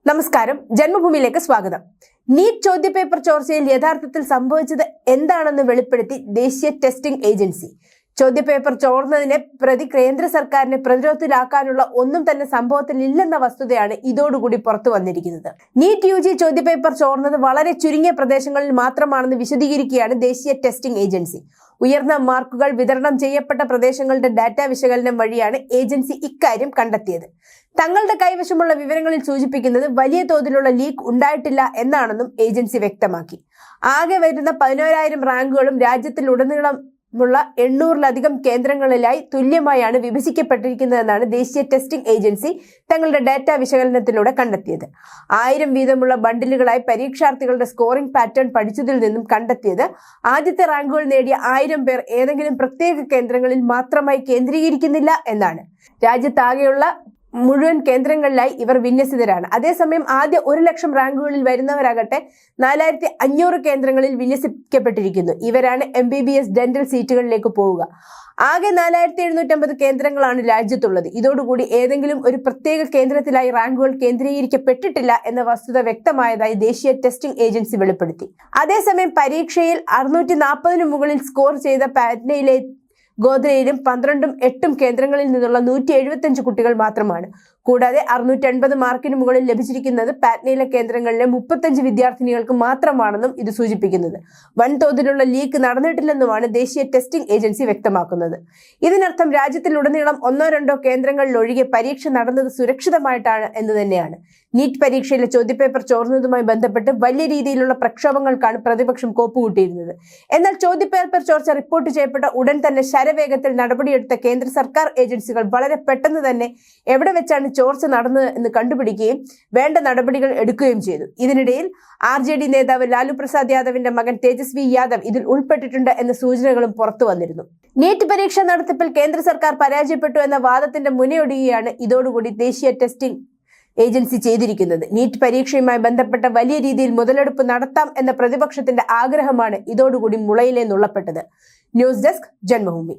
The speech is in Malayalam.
നമസ്കാരം, ജന്മഭൂമിയിലേക്ക് സ്വാഗതം. നീറ്റ് ചോദ്യപേപ്പർ ചോർച്ചയിൽ യഥാർത്ഥത്തിൽ സംഭവിച്ചത് എന്താണെന്ന് വെളിപ്പെടുത്തി ദേശീയ ടെസ്റ്റിംഗ് ഏജൻസി. ചോദ്യപേപ്പർ ചോർന്നതിനെ പ്രതി കേന്ദ്ര സർക്കാരിനെ പ്രതിരോധത്തിലാക്കാനുള്ള ഒന്നും തന്നെ സംഭവത്തിൽ ഇല്ലെന്ന വസ്തുതയാണ് ഇതോടുകൂടി പുറത്തു വന്നിരിക്കുന്നത്. നീറ്റ് UG ചോദ്യപേപ്പർ ചോർന്നത് വളരെ ചുരുങ്ങിയ പ്രദേശങ്ങളിൽ മാത്രമാണെന്ന് വിശദീകരിക്കുകയാണ് ദേശീയ ടെസ്റ്റിംഗ് ഏജൻസി. ഉയർന്ന മാർക്കുകൾ വിതരണം ചെയ്യപ്പെട്ട പ്രദേശങ്ങളുടെ ഡാറ്റ വിശകലനം വഴിയാണ് ഏജൻസി ഇക്കാര്യം കണ്ടെത്തിയത്. തങ്ങളുടെ കൈവശമുള്ള വിവരങ്ങളിൽ സൂചിപ്പിക്കുന്നത് വലിയ തോതിലുള്ള ലീക്ക് ഉണ്ടായിട്ടില്ല എന്നാണെന്നും ഏജൻസി വ്യക്തമാക്കി. ആകെ വരുന്ന 11,000 റാങ്കുകളും രാജ്യത്തിലുടനീളമുള്ള 800-ലധികം കേന്ദ്രങ്ങളിലായി തുല്യമായാണ് വിഭജിക്കപ്പെട്ടിരിക്കുന്നതെന്നാണ് ദേശീയ ടെസ്റ്റിംഗ് ഏജൻസി തങ്ങളുടെ ഡാറ്റ വിശകലനത്തിലൂടെ കണ്ടെത്തിയത്. 1000 വീതമുള്ള ബണ്ടിലുകളായി പരീക്ഷാർത്ഥികളുടെ സ്കോറിംഗ് പാറ്റേൺ പഠിച്ചതിൽ നിന്നും കണ്ടെത്തിയത് ആദ്യത്തെ റാങ്കുകൾ നേടിയ 1000 പേർ ഏതെങ്കിലും പ്രത്യേക കേന്ദ്രങ്ങളിൽ മാത്രമായി കേന്ദ്രീകരിക്കുന്നില്ല എന്നാണ്. രാജ്യത്താകെയുള്ള മുഴുവൻ കേന്ദ്രങ്ങളിലായി ഇവർ വിന്യസിതരാണ്. അതേസമയം ആദ്യ 1,00,000 റാങ്കുകളിൽ വരുന്നവരാകട്ടെ 4,500 കേന്ദ്രങ്ങളിൽ വിന്യസിക്കപ്പെട്ടിരിക്കുന്നു. ഇവരാണ് MBBS ഡെന്റൽ സീറ്റുകളിലേക്ക് പോവുക. ആകെ 4,750 കേന്ദ്രങ്ങളാണ് രാജ്യത്തുള്ളത്. ഇതോടുകൂടി ഏതെങ്കിലും ഒരു പ്രത്യേക കേന്ദ്രത്തിലായി റാങ്കുകൾ കേന്ദ്രീകരിക്കപ്പെട്ടിട്ടില്ല എന്ന വസ്തുത വ്യക്തമായതായി ദേശീയ ടെസ്റ്റിംഗ് ഏജൻസി വെളിപ്പെടുത്തി. അതേസമയം പരീക്ഷയിൽ 640 മുകളിൽ സ്കോർ ചെയ്ത പാറ്റ്നയിലെ ഗോദ്രയിലും 12ഉം 8ഉം കേന്ദ്രങ്ങളിൽ നിന്നുള്ള 175 കുട്ടികൾ മാത്രമാണ്. കൂടാതെ 680 മാർക്കിന് മുകളിൽ ലഭിച്ചിരിക്കുന്നത് പാറ്റ്നയിലെ കേന്ദ്രങ്ങളിലെ 35 വിദ്യാർത്ഥിനികൾക്ക് മാത്രമാണെന്നും ഇത് സൂചിപ്പിക്കുന്നത്. വൻതോതിലുള്ള ലീക്ക് നടന്നിട്ടില്ലെന്നുമാണ് ദേശീയ ടെസ്റ്റിംഗ് ഏജൻസി വ്യക്തമാക്കുന്നത്. ഇതിനർത്ഥം രാജ്യത്തിലുടനീളം 1-2 കേന്ദ്രങ്ങളിലൊഴികെ പരീക്ഷ നടന്നത് സുരക്ഷിതമായിട്ടാണ് എന്ന് തന്നെയാണ്. നീറ്റ് പരീക്ഷയിലെ ചോദ്യപേപ്പർ ചോർന്നതുമായി ബന്ധപ്പെട്ട് വലിയ രീതിയിലുള്ള പ്രക്ഷോഭങ്ങൾക്കാണ് പ്രതിപക്ഷം കോപ്പുകൂട്ടിയിരുന്നത്. എന്നാൽ ചോദ്യപേപ്പർ ചോർച്ച റിപ്പോർട്ട് ചെയ്യപ്പെട്ട ഉടൻ തന്നെ ശരവേഗത്തിൽ നടപടിയെടുത്ത കേന്ദ്ര സർക്കാർ ഏജൻസികൾ വളരെ പെട്ടെന്ന് തന്നെ എവിടെ വെച്ചാണ് ചോർച്ച നടന്നത് എന്ന് കണ്ടുപിടിക്കുകയും വേണ്ട നടപടികൾ എടുക്കുകയും ചെയ്തു. ഇതിനിടയിൽ RJD നേതാവ് ലാലു പ്രസാദ് യാദവിന്റെ മകൻ തേജസ്വി യാദവ് ഇതിൽ ഉൾപ്പെട്ടിട്ടുണ്ട് എന്ന സൂചനകളും പുറത്തു വന്നിരുന്നു. നീറ്റ് പരീക്ഷ നടത്തിപ്പിൽ കേന്ദ്ര സർക്കാർ പരാജയപ്പെട്ടു എന്ന വാദത്തിന്റെ മുനയൊടിയാണ് ഇതോടുകൂടി ദേശീയ ടെസ്റ്റിംഗ് ഏജൻസി ചെയ്തിരിക്കുന്നത്. നീറ്റ് പരീക്ഷയുമായി ബന്ധപ്പെട്ട വലിയ രീതിയിൽ മുതലെടുപ്പ് നടത്താം എന്ന പ്രതിപക്ഷത്തിന്റെ ആഗ്രഹമാണ് ഇതോടുകൂടി മുളയിലെ നുള്ളപ്പെട്ടത്. News desk, Janmabhumi.